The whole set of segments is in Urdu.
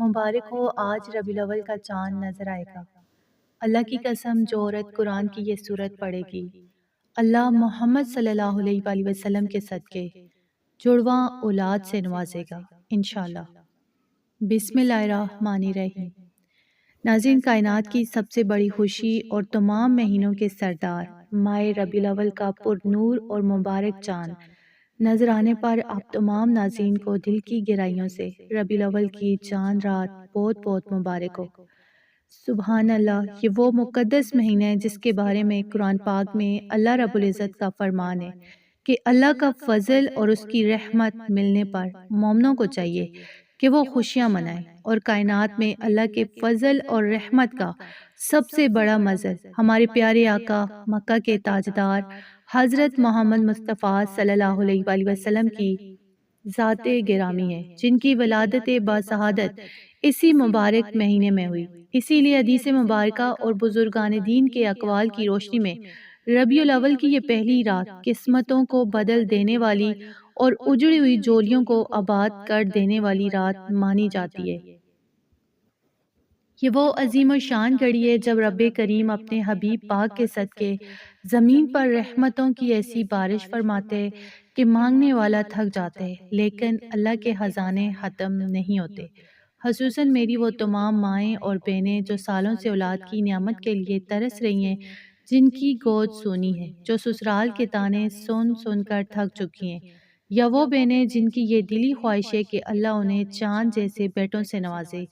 مبارک ہو، آج ربیع الاول کا چاند نظر آئے گا۔ اللہ کی قسم، جو عورت قرآن کی یہ سورت پڑھے گی، اللہ محمد صلی اللہ علیہ وآلہ وسلم کے صدقے جڑواں اولاد سے نوازے گا انشاءاللہ۔ بسم اللہ الرحمن الرحیم۔ ناظرین، کائنات کی سب سے بڑی خوشی اور تمام مہینوں کے سردار ماہ ربیع الاول کا پر نور اور مبارک چاند نظر آنے پر آپ تمام ناظرین کو دل کی گہرائیوں سے ربیع الاول کی چاند رات بہت بہت مبارک ہو۔ سبحان اللہ، یہ وہ مقدس مہینہ ہے جس کے بارے میں قرآن پاک میں اللہ رب العزت کا فرمان ہے کہ اللہ کا فضل اور اس کی رحمت ملنے پر مومنوں کو چاہیے کہ وہ خوشیاں منائیں، اور کائنات میں اللہ کے فضل اور رحمت کا سب سے بڑا مظہر ہمارے پیارے آقا مکہ کے تاجدار حضرت محمد مصطفیٰ صلی اللہ علیہ وآلہ وسلم کی ذات گرامی ہے، جن کی ولادت باسعادت اسی مبارک مہینے میں ہوئی۔ اسی لیے حدیث مبارکہ اور بزرگان دین کے اقوال کی روشنی میں ربیع الاول کی یہ پہلی رات قسمتوں کو بدل دینے والی اور اجڑی ہوئی جولیوں کو آباد کر دینے والی رات مانی جاتی ہے۔ یہ وہ عظیم الشان گھڑی ہے جب رب کریم اپنے حبیب پاک کے صدقے زمین پر رحمتوں کی ایسی بارش فرماتے کہ مانگنے والا تھک جاتے، لیکن اللہ کے خزانے ختم نہیں ہوتے۔ خصوصاً میری وہ تمام مائیں اور بہنیں جو سالوں سے اولاد کی نعمت کے لیے ترس رہی ہیں، جن کی گود سونی ہے، جو سسرال کے تانے سن سن کر تھک چکی ہیں، یا وہ بہنیں جن کی یہ دلی خواہش ہے کہ اللہ انہیں چاند جیسے بیٹوں سے نوازے،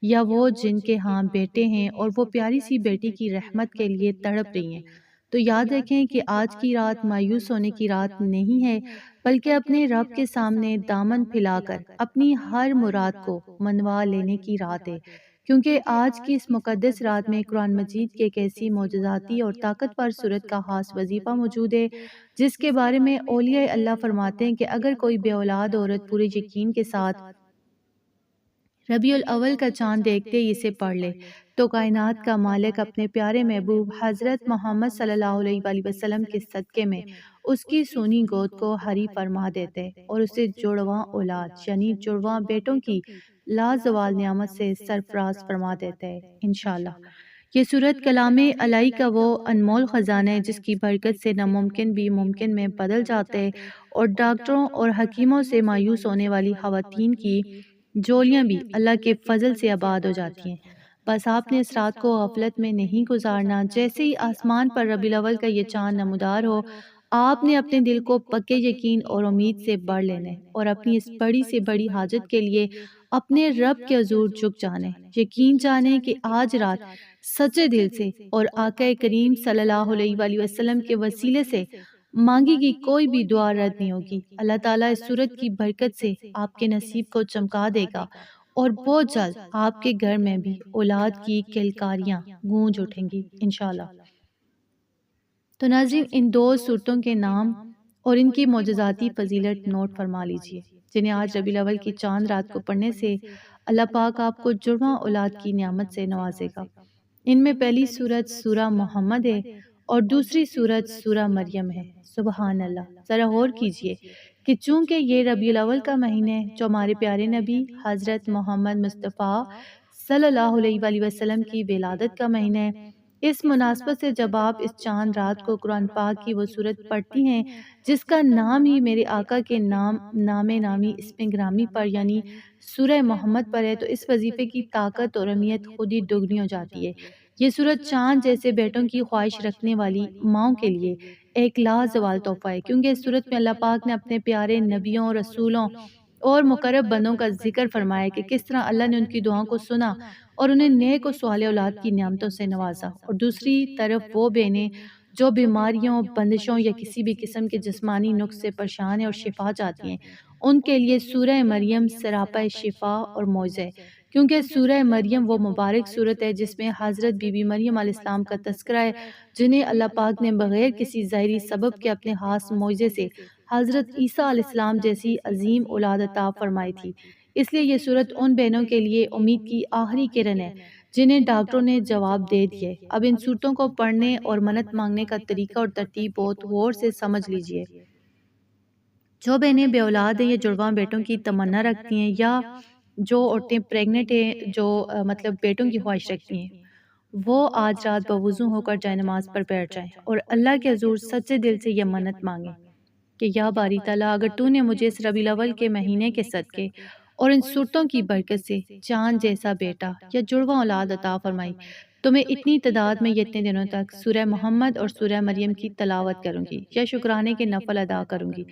یا وہ جن کے ہاں بیٹے ہیں اور وہ پیاری سی بیٹی کی رحمت کے لیے تڑپ رہی ہیں، تو یاد رکھیں کہ آج کی رات مایوس ہونے کی رات نہیں ہے، بلکہ اپنے رب کے سامنے دامن پھیلا کر اپنی ہر مراد کو منوا لینے کی رات ہے، کیونکہ آج کی اس مقدس رات میں قرآن مجید کی ایک ایسی معجزاتی اور طاقتور صورت کا خاص وظیفہ موجود ہے، جس کے بارے میں اولیاء اللہ فرماتے ہیں کہ اگر کوئی بے اولاد عورت پورے یقین کے ساتھ ربیع الاول کا چاند دیکھتے ہی اسے پڑھ لے تو کائنات کا مالک اپنے پیارے محبوب حضرت محمد صلی اللہ علیہ وآلہ وسلم کے صدقے میں اس کی سونی گود کو ہری فرما دیتے اور اسے جڑواں اولاد یعنی جڑواں بیٹوں کی لازوال نعمت سے سرفراز فرما دیتے ہیں انشاءاللہ۔ یہ صورت کلام الہی کا وہ انمول خزانہ ہے جس کی برکت سے ناممکن بھی ممکن میں بدل جاتے اور ڈاکٹروں اور حکیموں سے مایوس ہونے والی خواتین کی جولیاں بھی اللہ کے فضل سے آباد ہو جاتی ہیں۔ بس آپ نے اس رات کو غفلت میں نہیں گزارنا۔ جیسے ہی آسمان پر ربیع الاول کا یہ چاند نمودار ہو، آپ نے اپنے دل کو پکے یقین اور امید سے بڑھ لینا ہے اور اپنی اس بڑی سے بڑی حاجت کے لیے اپنے رب کے حضور جھک جانے، یقین جانے کہ آج رات سچے دل سے اور آقا کریم صلی اللہ علیہ وآلہ وسلم کے وسیلے سے مانگی گئی کوئی بھی دعا رد نہیں ہوگی۔ اللہ تعالیٰ اس صورت کی برکت سے آپ کے نصیب کو چمکا دے گا اور بہت جلد آپ کے گھر میں بھی اولاد کی کلکاریاں گونج اٹھیں گی انشاءاللہ۔ تو ناظرین، ان دو صورتوں کے نام اور ان کی معجزاتی فضیلت نوٹ فرما لیجئے، جنہیں آج ربیع الاول کی چاند رات کو پڑھنے سے اللہ پاک آپ کو جڑواں اولاد کی نعمت سے نوازے گا۔ ان میں پہلی سورت سورہ محمد ہے اور دوسری سورت سورہ مریم ہے۔ سبحان اللہ، ذرا غور کیجئے کہ چونکہ یہ ربیع الاول کا مہینہ ہے جو ہمارے پیارے نبی حضرت محمد مصطفیٰ صلی اللہ علیہ وآلہ وسلم کی ولادت کا مہینہ ہے، اس مناسبت سے جب آپ اس چاند رات کو قرآن پاک کی وہ سورت پڑھتی ہیں جس کا نام ہی میرے آقا کے نام نامی اسم گرامی پر یعنی سورہ محمد پر ہے، تو اس وظیفے کی طاقت اور اہمیت خود ہی دگنی ہو جاتی ہے۔ یہ سورت چاند جیسے بیٹوں کی خواہش رکھنے والی ماؤں کے لیے ایک لازوال تحفہ ہے، کیونکہ اس سورت میں اللہ پاک نے اپنے پیارے نبیوں، رسولوں اور مقرب بندوں کا ذکر فرمایا کہ کس طرح اللہ نے ان کی دعاؤں کو سنا اور انہیں نیک و صالح اولاد کی نعمتوں سے نوازا، اور دوسری طرف وہ بہنیں جو بیماریوں، بندشوں یا کسی بھی قسم کے جسمانی نقص سے پریشان ہیں اور شفا چاہتی ہیں، ان کے لیے سورہ مریم سراپا شفا اور معجزہ ہے، کیونکہ سورہ مریم وہ مبارک سورت ہے جس میں حضرت بی بی مریم علیہ السلام کا تذکرہ ہے، جنہیں اللہ پاک نے بغیر کسی ظاہری سبب کے اپنے خاص معجزے سے حضرت عیسیٰ علیہ السلام جیسی عظیم اولاد عطا فرمائی تھی۔ اس لیے یہ سورت ان بہنوں کے لیے امید کی آخری کرن ہے جنہیں ڈاکٹروں نے جواب دے دیا ہے۔ اب ان سورتوں کو پڑھنے اور منت مانگنے کا طریقہ اور ترتیب بہت غور سے سمجھ لیجئے۔ جو بہنیں بے اولاد ہیں یا جڑواں بیٹوں کی تمنا رکھتی ہیں یا جو عورتیں پریگنٹ ہیں، جو مطلب بیٹوں کی خواہش رکھتی ہیں، وہ آج رات بوضو ہو کر جائے نماز پر بیٹھ جائیں اور اللہ کے حضور سچے دل سے یہ منت مانگیں کہ یا باری تعالیٰ، اگر تو نے مجھے اس ربیع الاول کے مہینے کے صدقے اور ان صورتوں کی برکت سے چاند جیسا بیٹا یا جڑواں اولاد عطا فرمائی، تو میں اتنی تعداد میں یہ اتنے دنوں تک سورہ محمد اور سورہ مریم کی تلاوت کروں گی یا شکرانے کے نفل ادا کروں گی۔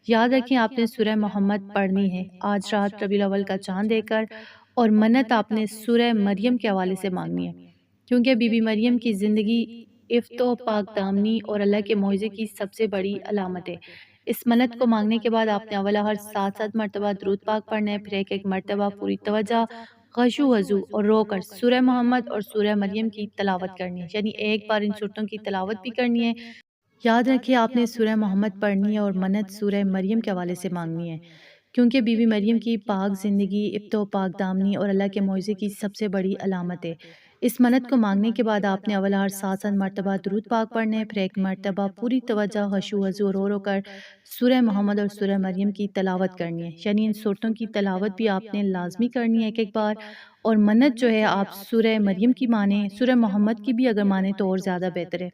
یاد رکھیں، آپ نے سورہ محمد پڑھنی ہے آج رات ربیع الاول کا چاند دے کر، اور منت آپ نے سورہ مریم کے حوالے سے مانگنی ہے، کیونکہ بی بی مریم کی زندگی عفت و پاک دامنی اور اللہ کے معجزے کی سب سے بڑی علامت ہے۔ اس منت کو مانگنے کے بعد آپ نے اولا ہر 7 مرتبہ درود پاک پڑھنا ہے، پھر ایک مرتبہ پوری توجہ، خشوع وضو اور رو کر سورہ محمد اور سورہ مریم کی تلاوت کرنی ہے، یعنی ایک بار ان صورتوں کی تلاوت بھی کرنی ہے۔ یاد رکھیے، آپ نے سورہ محمد پڑھنی ہے اور منت سورہ مریم کے حوالے سے مانگنی ہے، کیونکہ بی بی مریم کی پاک زندگی عفت و پاک دامنی اور اللہ کے معجزے کی سب سے بڑی علامت ہے۔ اس منت کو مانگنے کے بعد آپ نے اول ہر 7 مرتبہ درود پاک پڑھنے ہیں، پھر ایک مرتبہ پوری توجہ، خشوع وضو رو رو کر سورہ محمد اور سورہ مریم کی تلاوت کرنی ہے، یعنی ان صورتوں کی تلاوت بھی آپ نے لازمی کرنی ہے ایک بار، اور منت جو ہے آپ سورہ مریم کی مانیں، سورہ محمد کی بھی اگر مانیں تو اور زیادہ بہتر ہے،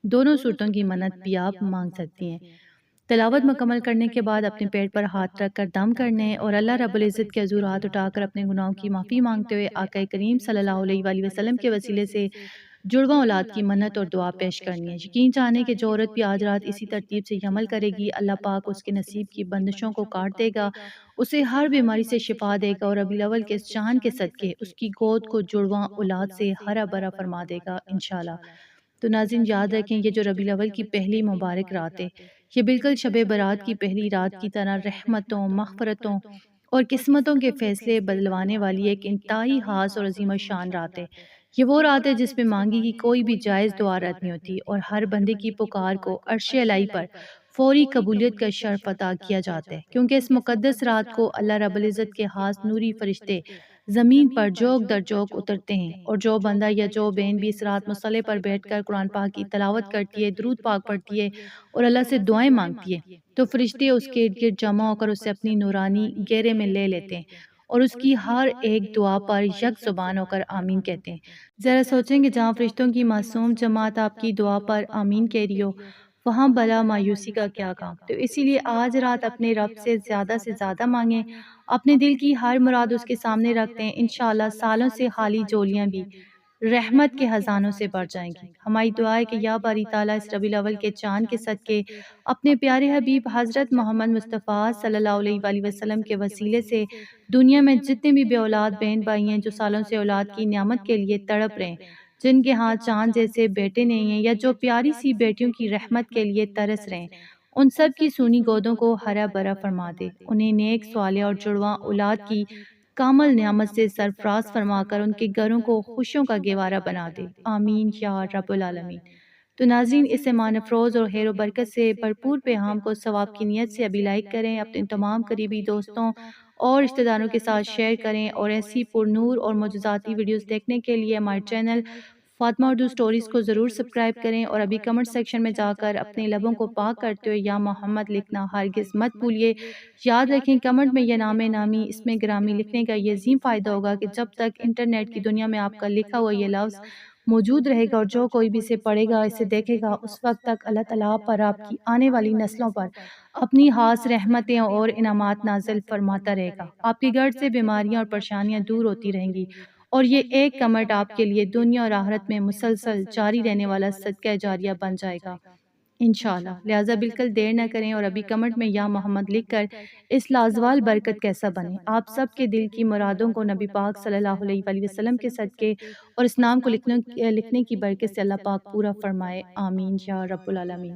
دونوں صورتوں کی منت بھی آپ مانگ سکتی ہیں۔ تلاوت مکمل کرنے کے بعد اپنے پیٹ پر ہاتھ رکھ کر دم کرنے اور اللہ رب العزت کے حضور ہاتھ اٹھا کر اپنے گناہوں کی معافی مانگتے ہوئے آقا کریم صلی اللہ علیہ وآلہ وسلم کے وسیلے سے جڑواں اولاد کی منت اور دعا پیش کرنی ہے۔ یقین جانے کہ جو عورت بھی آج رات اسی ترتیب سے یہ عمل کرے گی، اللہ پاک اس کے نصیب کی بندشوں کو کاٹ دے گا، اسے ہر بیماری سے شفا دے گا، اور ربیع الاول کے اس چاند کے صدقے اس کی گود کو جڑواں اولاد سے ہرا بھرا فرما دے گا انشاءاللہ۔ تو ناظرین، یاد رکھیں، یہ جو ربیع الاول کی پہلی مبارک رات ہے، یہ بالکل شب برات کی پہلی رات کی طرح رحمتوں، مغفرتوں اور قسمتوں کے فیصلے بدلوانے والی ایک انتہائی خاص اور عظیم الشان رات ہے۔ یہ وہ رات ہے جس میں مانگی کی کوئی بھی جائز دعا رد نہیں ہوتی، اور ہر بندے کی پکار کو عرش الہی پر فوری قبولیت کا شرف عطا کیا جاتا ہے، کیونکہ اس مقدس رات کو اللہ رب العزت کے خاص نوری فرشتے زمین پر جوک در جوک اترتے ہیں، اور جو بندہ یا جو بہن بھی اس رات مصلے پر بیٹھ کر قرآن پاک کی تلاوت کرتی ہے، درود پاک پڑھتی ہے اور اللہ سے دعائیں مانگتی ہے، تو فرشتے اس کے ارد گرد جمع ہو کر اسے اپنی نورانی گھیرے میں لے لیتے ہیں اور اس کی ہر ایک دعا پر یک زبان ہو کر آمین کہتے ہیں۔ ذرا سوچیں کہ جہاں فرشتوں کی معصوم جماعت آپ کی دعا پر آمین کہہ رہی ہو، وہاں بلا مایوسی کا کیا کام۔ تو اسی لیے آج رات اپنے رب سے زیادہ مانگیں، اپنے دل کی ہر مراد اس کے سامنے رکھتے ہیں، انشاءاللہ سالوں سے خالی جولیاں بھی رحمت کے خزانوں سے بھر جائیں گی۔ ہماری دعا ہے کہ یا باری تعالیٰ اس ربیع الاول کے چاند کے صدقے اپنے پیارے حبیب حضرت محمد مصطفیٰ صلی اللہ علیہ وآلہ وسلم کے وسیلے سے دنیا میں جتنے بھی بے اولاد بہن بھائی ہیں جو سالوں سے اولاد کی نعمت کے لیے تڑپ رہے ہیں، جن کے ہاں چاند جیسے بیٹے نہیں ہیں، یا جو پیاری سی بیٹیوں کی رحمت کے لیے ترس رہے ہیں، ان سب کی سونی گودوں کو ہرا بھرا فرما دے، انہیں نیک صالح اور جڑواں اولاد کی کامل نعمت سے سرفراز فرما کر ان کے گھروں کو خوشیوں کا گہوارہ بنا دے، آمین یا رب العالمین۔ تو ناظرین، اس ایمان افروز اور خیر و برکت سے بھرپور پیغام کو ثواب کی نیت سے ابھی لائک کریں، اپنے تمام قریبی دوستوں اور رشتہ داروں کے ساتھ شیئر کریں، اور ایسی پر نور اور معجزاتی ویڈیوز دیکھنے کے لیے ہمارے چینل فاطمہ اردو سٹوریز کو ضرور سبسکرائب کریں، اور ابھی کمنٹ سیکشن میں جا کر اپنے لبوں کو پاک کرتے ہوئے یا محمد لکھنا ہرگز مت بھولیے۔ یاد رکھیں، کمنٹ میں یا نام نامی اس میں گرامی لکھنے کا یہ عظیم فائدہ ہوگا کہ جب تک انٹرنیٹ کی دنیا میں آپ کا لکھا ہوا یہ لفظ موجود رہے گا، اور جو کوئی بھی اسے پڑھے گا، اسے دیکھے گا، اس وقت تک اللہ تعالیٰ پر، آپ کی آنے والی نسلوں پر اپنی خاص رحمتیں اور انعامات نازل فرماتا رہے گا، آپ کے گھر سے بیماریاں اور پریشانیاں دور ہوتی رہیں گی، اور یہ ایک کمنٹ آپ کے لیے دنیا اور آخرت میں مسلسل جاری رہنے والا صدقہ جاریہ بن جائے گا انشاءاللہ۔ لہٰذا بالکل دیر نہ کریں، اور ابھی کمنٹ میں یا محمد لکھ کر اس لازوال برکت کیسا بنے، آپ سب کے دل کی مرادوں کو نبی پاک صلی اللہ علیہ وآلہ وسلم کے صدقے اور اس نام کو لکھنے کی برکت سے اللہ پاک پورا فرمائے، آمین یا رب العالمین۔